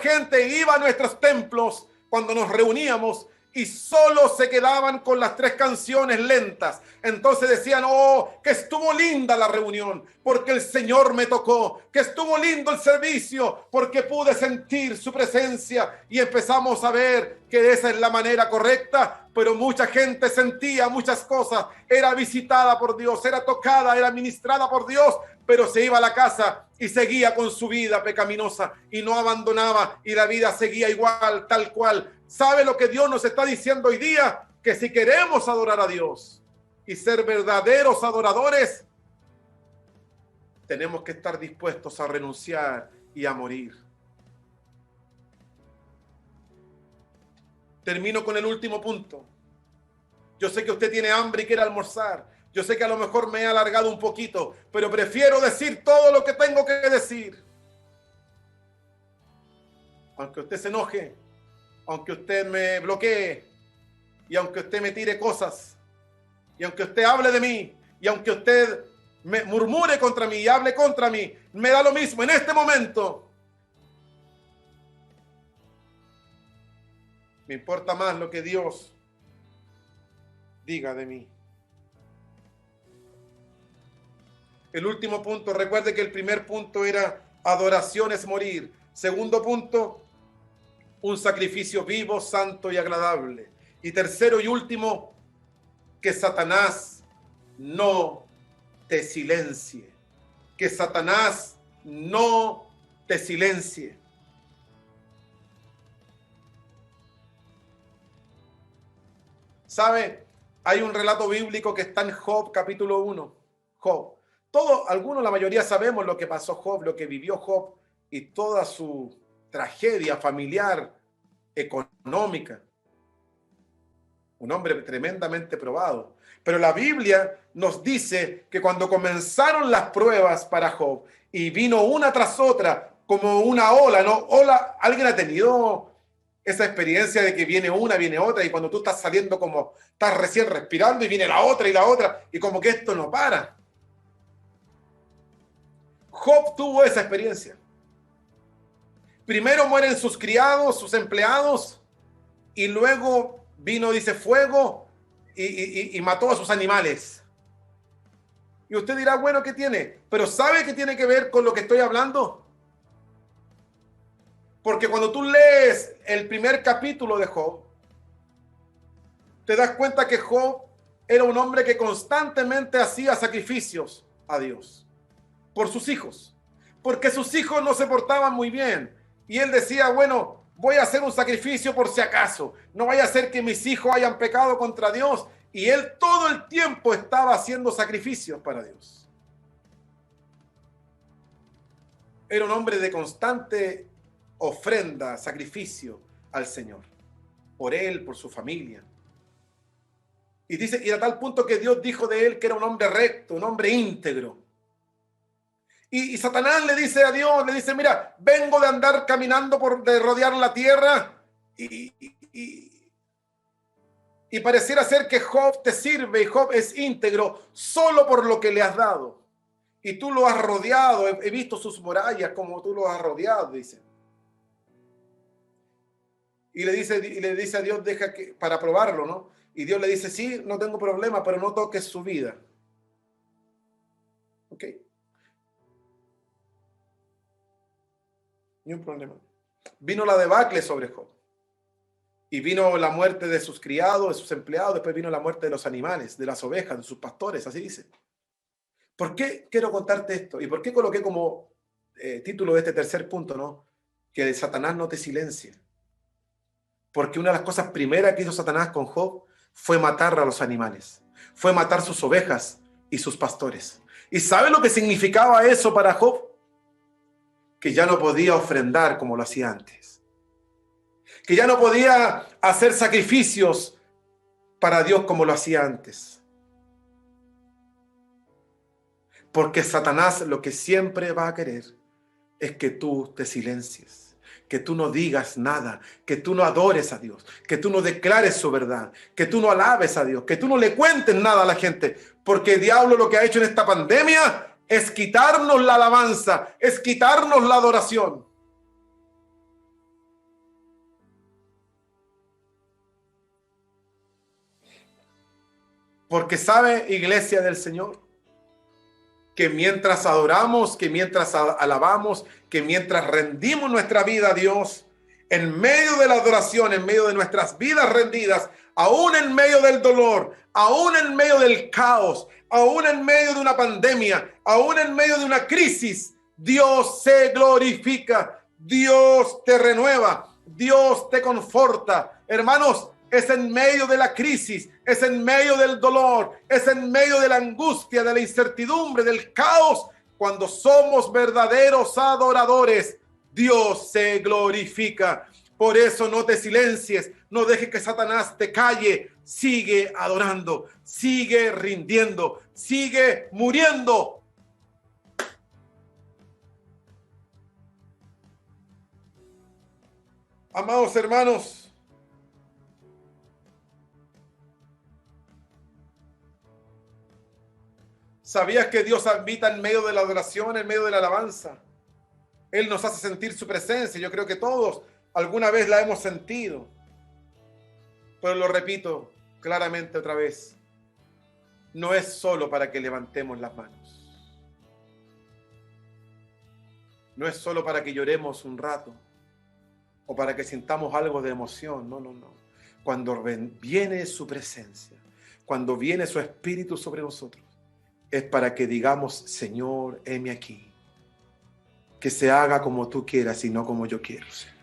gente iba a nuestros templos cuando nos reuníamos y solo se quedaban con las 3 canciones lentas. Entonces decían, oh, que estuvo linda la reunión porque el Señor me tocó, que estuvo lindo el servicio porque pude sentir su presencia, y empezamos a ver que esa es la manera correcta, pero mucha gente sentía muchas cosas, era visitada por Dios, era tocada, era ministrada por Dios, pero se iba a la casa y seguía con su vida pecaminosa y no abandonaba, y la vida seguía igual, tal cual. ¿Sabe lo que Dios nos está diciendo hoy día? Que si queremos adorar a Dios y ser verdaderos adoradores, tenemos que estar dispuestos a renunciar y a morir. Termino con el último punto. Yo sé que usted tiene hambre y quiere almorzar. Yo sé que a lo mejor me he alargado un poquito, pero prefiero decir todo lo que tengo que decir. Aunque usted se enoje, aunque usted me bloquee, y aunque usted me tire cosas, y aunque usted hable de mí, y aunque usted me murmure contra mí y hable contra mí, me da lo mismo en este momento. Me importa más lo que Dios diga de mí. El último punto, recuerde que el primer punto era adoración es morir. Segundo punto, un sacrificio vivo, santo y agradable. Y tercero y último, que Satanás no te silencie. Que Satanás no te silencie. ¿Sabe? Hay un relato bíblico que está en Job, capítulo 1. Job. Algunos, la mayoría sabemos lo que pasó Job, lo que vivió Job y toda su tragedia familiar, económica. Un hombre tremendamente probado. Pero la Biblia nos dice que cuando comenzaron las pruebas para Job y vino una tras otra como una ola, ¿no? ¿Alguien ha tenido esa experiencia de que viene una, viene otra, y cuando tú estás saliendo como estás recién respirando y viene la otra y como que esto no para? Job tuvo esa experiencia. Primero mueren sus criados, sus empleados, y luego vino, dice, fuego y mató a sus animales. Y usted dirá, bueno, ¿qué tiene? Pero ¿sabe qué tiene que ver con lo que estoy hablando? Porque cuando tú lees el primer capítulo de Job, te das cuenta que Job era un hombre que constantemente hacía sacrificios a Dios por sus hijos, porque sus hijos no se portaban muy bien. Y él decía, bueno, voy a hacer un sacrificio por si acaso. No vaya a ser que mis hijos hayan pecado contra Dios. Y él todo el tiempo estaba haciendo sacrificios para Dios. Era un hombre de constante ofrenda, sacrificio al Señor. Por él, por su familia. Y dice, y a tal punto que Dios dijo de él que era un hombre recto, un hombre íntegro. Y Satanás le dice a Dios, le dice, mira, vengo de andar caminando de rodear la tierra y pareciera ser que Job te sirve y Job es íntegro solo por lo que le has dado. Y tú lo has rodeado, he visto sus murallas como tú lo has rodeado, dice. Y le dice a Dios, deja que, para probarlo, ¿no? Y Dios le dice, sí, no tengo problema, pero no toques su vida. ¿Ok? Ni un problema. Vino la debacle sobre Job. Y vino la muerte de sus criados, de sus empleados, después vino la muerte de los animales, de las ovejas, de sus pastores, así dice. ¿Por qué quiero contarte esto? ¿Y por qué coloqué como título de este tercer punto, ¿no? Que Satanás no te silencie. Porque una de las cosas primeras que hizo Satanás con Job fue matar a los animales, fue matar sus ovejas y sus pastores. ¿Y sabe lo que significaba eso para Job? Que ya no podía ofrendar como lo hacía antes, que ya no podía hacer sacrificios para Dios como lo hacía antes. Porque Satanás lo que siempre va a querer es que tú te silencies, que tú no digas nada, que tú no adores a Dios, que tú no declares su verdad, que tú no alabes a Dios, que tú no le cuentes nada a la gente. Porque el diablo lo que ha hecho en esta pandemia es quitarnos la alabanza, es quitarnos la adoración. Porque sabe, iglesia del Señor, que mientras adoramos, que mientras alabamos, que mientras rendimos nuestra vida a Dios, en medio de la adoración, en medio de nuestras vidas rendidas, aún en medio del dolor, aún en medio del caos, aún en medio de una pandemia, aún en medio de una crisis, Dios se glorifica, Dios te renueva, Dios te conforta. Hermanos, es en medio de la crisis, es en medio del dolor, es en medio de la angustia, de la incertidumbre, del caos, cuando somos verdaderos adoradores, Dios se glorifica. Por eso no te silencies, no dejes que Satanás te calle, sigue adorando, sigue rindiendo, sigue muriendo. Amados hermanos, ¿sabías que Dios habita en medio de la adoración, en medio de la alabanza? Él nos hace sentir su presencia. Yo creo que todos alguna vez la hemos sentido. Pero lo repito claramente otra vez. No es solo para que levantemos las manos. No es solo para que lloremos un rato o para que sintamos algo de emoción. No, no, no. Cuando viene su presencia, cuando viene su Espíritu sobre nosotros, es para que digamos, Señor, heme aquí. que se haga como tú quieras y no como yo quiero, Señor.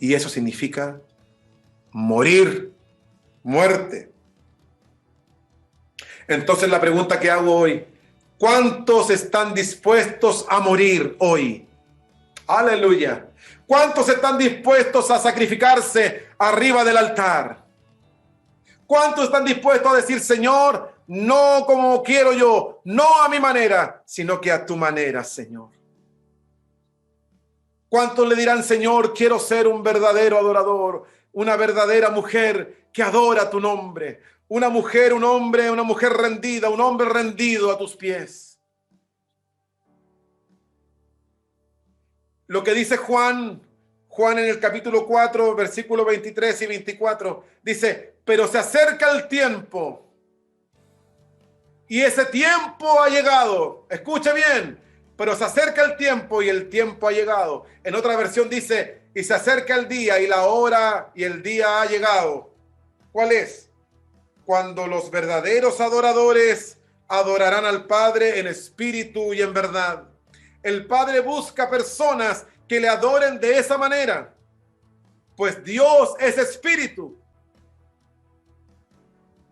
Y eso significa morir, muerte. Entonces la pregunta que hago hoy, ¿cuántos están dispuestos a morir hoy? Aleluya. ¿Cuántos están dispuestos a sacrificarse arriba del altar? ¿Cuántos están dispuestos a decir, Señor, no como quiero yo, no a mi manera, sino que a tu manera, Señor? ¿Cuántos le dirán, Señor, quiero ser un verdadero adorador, una verdadera mujer que adora tu nombre, una mujer, un hombre, una mujer rendida, un hombre rendido a tus pies? Lo que dice Juan en el capítulo 4, versículos 23 y 24, dice, pero se acerca el tiempo y ese tiempo ha llegado. Escuche bien, pero se acerca el tiempo y el tiempo ha llegado. En otra versión dice, y se acerca el día y la hora y el día ha llegado. ¿Cuál es? Cuando los verdaderos adoradores adorarán al Padre en espíritu y en verdad. El Padre busca personas que le adoren de esa manera, pues Dios es espíritu.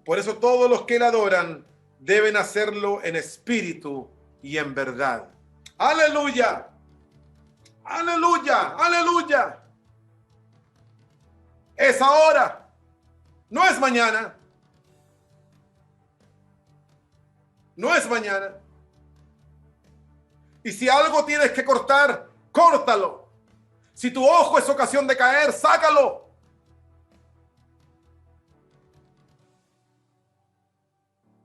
Por eso todos los que le adoran deben hacerlo en espíritu y en verdad. ¡Aleluya! ¡Aleluya! ¡Aleluya! Es ahora, no es mañana. No es mañana. Y si algo tienes que cortar, córtalo. Si tu ojo es ocasión de caer, sácalo.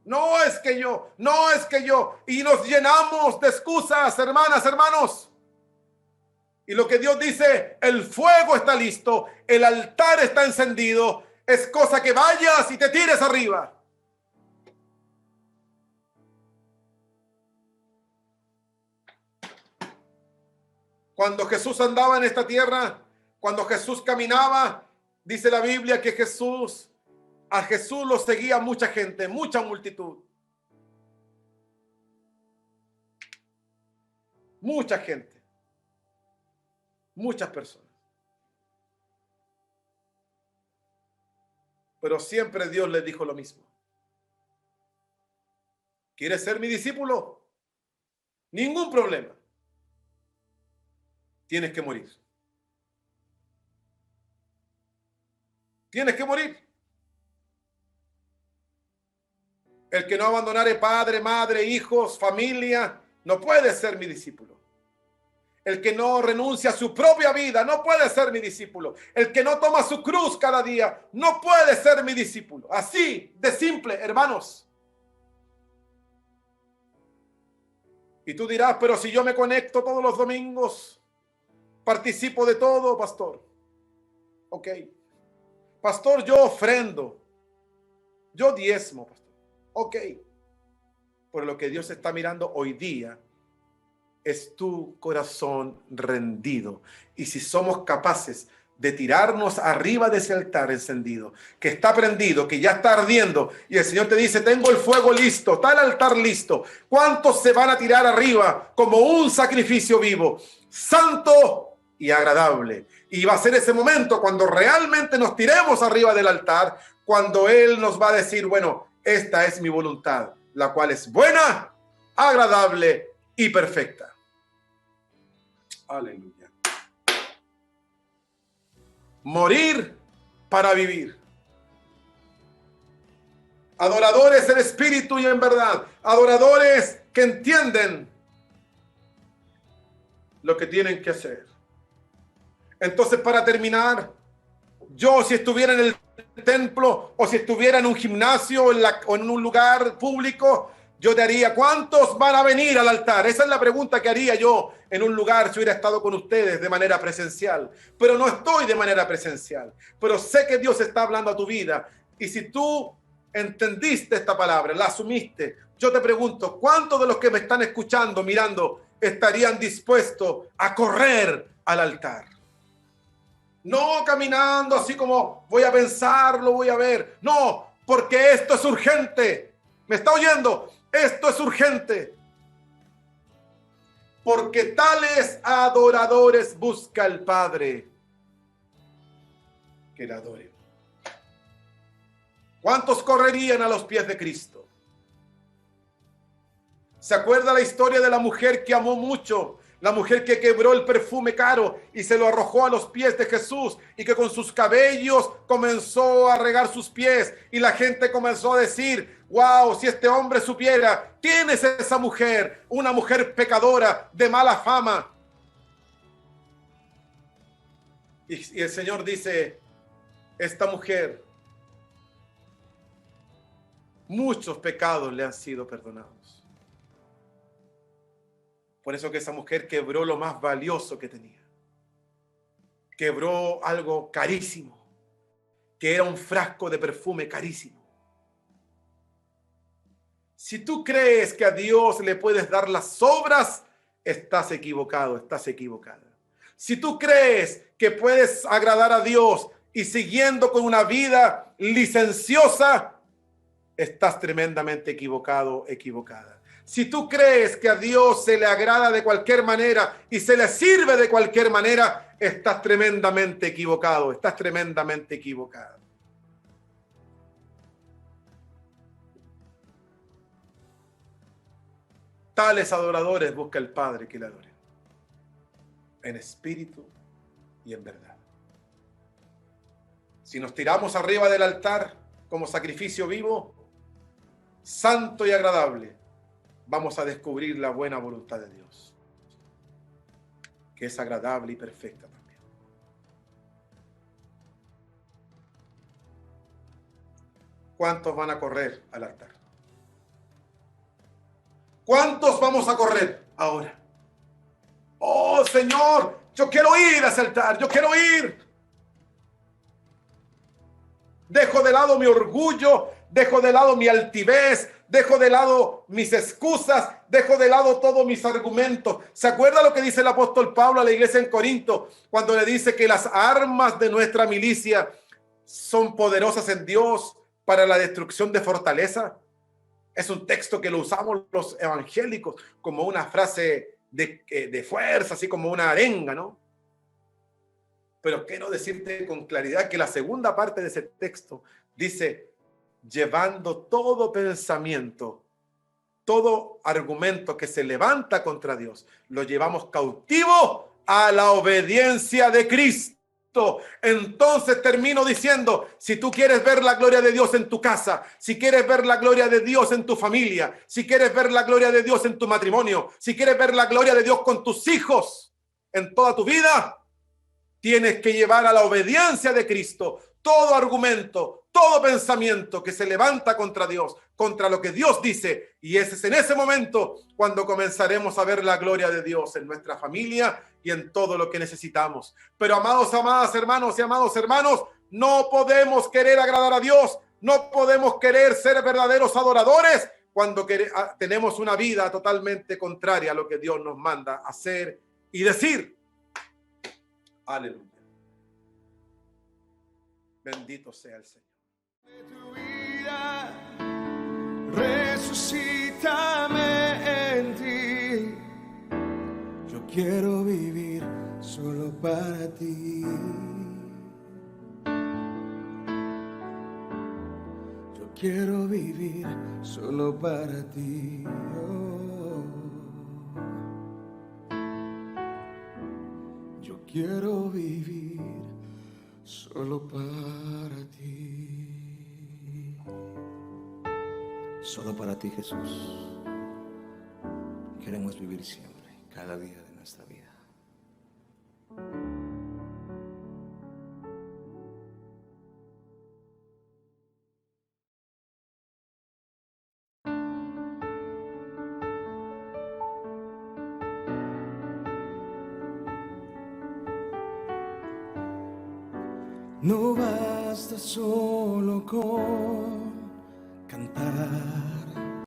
No es que yo, no es que yo. Y nos llenamos de excusas, hermanas, hermanos. Y lo que Dios dice, el fuego está listo, el altar está encendido. Es cosa que vayas y te tires arriba. Cuando Jesús andaba en esta tierra, cuando Jesús caminaba, dice la Biblia que a Jesús lo seguía mucha gente, mucha multitud. Mucha gente. Muchas personas. Pero siempre Dios les dijo lo mismo. ¿Quieres ser mi discípulo? Ningún problema. Tienes que morir. Tienes que morir. El que no abandonare padre, madre, hijos, familia, no puede ser mi discípulo. El que no renuncia a su propia vida no puede ser mi discípulo. El que no toma su cruz cada día no puede ser mi discípulo. Así de simple, hermanos. Y tú dirás, pero si yo me conecto todos los domingos, participo de todo, pastor. Ok. Pastor, yo ofrendo. Yo diezmo, pastor. Ok. Pero lo que Dios está mirando hoy día es tu corazón rendido. Y si somos capaces de tirarnos arriba de ese altar encendido, que está prendido, que ya está ardiendo, y el Señor te dice, tengo el fuego listo, está el altar listo. ¿Cuántos se van a tirar arriba como un sacrificio vivo, santo y agradable? Y va a ser ese momento cuando realmente nos tiremos arriba del altar, cuando Él nos va a decir, bueno, esta es mi voluntad, la cual es buena, agradable y perfecta. Aleluya. Morir para vivir. Adoradores en espíritu y en verdad. Adoradores que entienden lo que tienen que hacer. Entonces, para terminar, yo si estuviera en el templo o si estuviera en un gimnasio o en un lugar público, yo te haría, ¿cuántos van a venir al altar? Esa es la pregunta que haría yo en un lugar si hubiera estado con ustedes de manera presencial. Pero no estoy de manera presencial. Pero sé que Dios está hablando a tu vida. Y si tú entendiste esta palabra, la asumiste, yo te pregunto, ¿cuántos de los que me están escuchando, mirando, estarían dispuestos a correr al altar? No caminando así como voy a pensarlo, voy a ver. No, porque esto es urgente. ¿Me está oyendo? Esto es urgente. porque tales adoradores busca el Padre que le adoren. ¿Cuántos correrían a los pies de Cristo? ¿Se acuerda la historia de la mujer que amó mucho? La mujer que quebró el perfume caro y se lo arrojó a los pies de Jesús, y que con sus cabellos comenzó a regar sus pies, y la gente comenzó a decir: wow, si este hombre supiera quién es esa mujer, una mujer pecadora de mala fama. Y el Señor dice: esta mujer, muchos pecados le han sido perdonados. Por eso que esa mujer quebró lo más valioso que tenía. Quebró algo carísimo, que era un frasco de perfume carísimo. Si tú crees que a Dios le puedes dar las sobras, estás equivocado, estás equivocada. Si tú crees que puedes agradar a Dios y siguiendo con una vida licenciosa, estás tremendamente equivocado, equivocada. Si tú crees que a Dios se le agrada de cualquier manera y se le sirve de cualquier manera, estás tremendamente equivocado, estás tremendamente equivocado. Tales adoradores busca el Padre que le adoren, en espíritu y en verdad. Si nos tiramos arriba del altar como sacrificio vivo, santo y agradable, vamos a descubrir la buena voluntad de Dios, que es agradable y perfecta también. ¿Cuántos van a correr al altar? ¿Cuántos vamos a correr ahora? Oh, Señor, yo quiero ir a ese altar, yo quiero ir. Dejo de lado mi orgullo, dejo de lado mi altivez, dejo de lado mis excusas, dejo de lado todos mis argumentos. ¿Se acuerda lo que dice el apóstol Pablo a la iglesia en Corinto, cuando le dice que las armas de nuestra milicia son poderosas en Dios para la destrucción de fortaleza? Es un texto que lo usamos los evangélicos como una frase de fuerza, así como una arenga, ¿no? Pero quiero decirte con claridad que la segunda parte de ese texto dice: llevando todo pensamiento, todo argumento que se levanta contra Dios, lo llevamos cautivo a la obediencia de Cristo. Entonces termino diciendo: si tú quieres ver la gloria de Dios en tu casa, si quieres ver la gloria de Dios en tu familia, si quieres ver la gloria de Dios en tu matrimonio, si quieres ver la gloria de Dios con tus hijos en toda tu vida, tienes que llevar a la obediencia de Cristo todo argumento, todo pensamiento que se levanta contra Dios, contra lo que Dios dice. Y ese es en ese momento cuando comenzaremos a ver la gloria de Dios en nuestra familia y en todo lo que necesitamos. Pero amados, amadas hermanos y amados hermanos, no podemos querer agradar a Dios, no podemos querer ser verdaderos adoradores cuando tenemos una vida totalmente contraria a lo que Dios nos manda hacer y decir. Aleluya. Bendito sea el Señor. De tu vida, resucítame en ti. Yo quiero vivir solo para ti. Yo quiero vivir solo para ti. Oh. Yo quiero vivir solo para ti. Solo para ti, Jesús. Queremos vivir siempre, cada día de nuestra vida. No basta solo con cantar.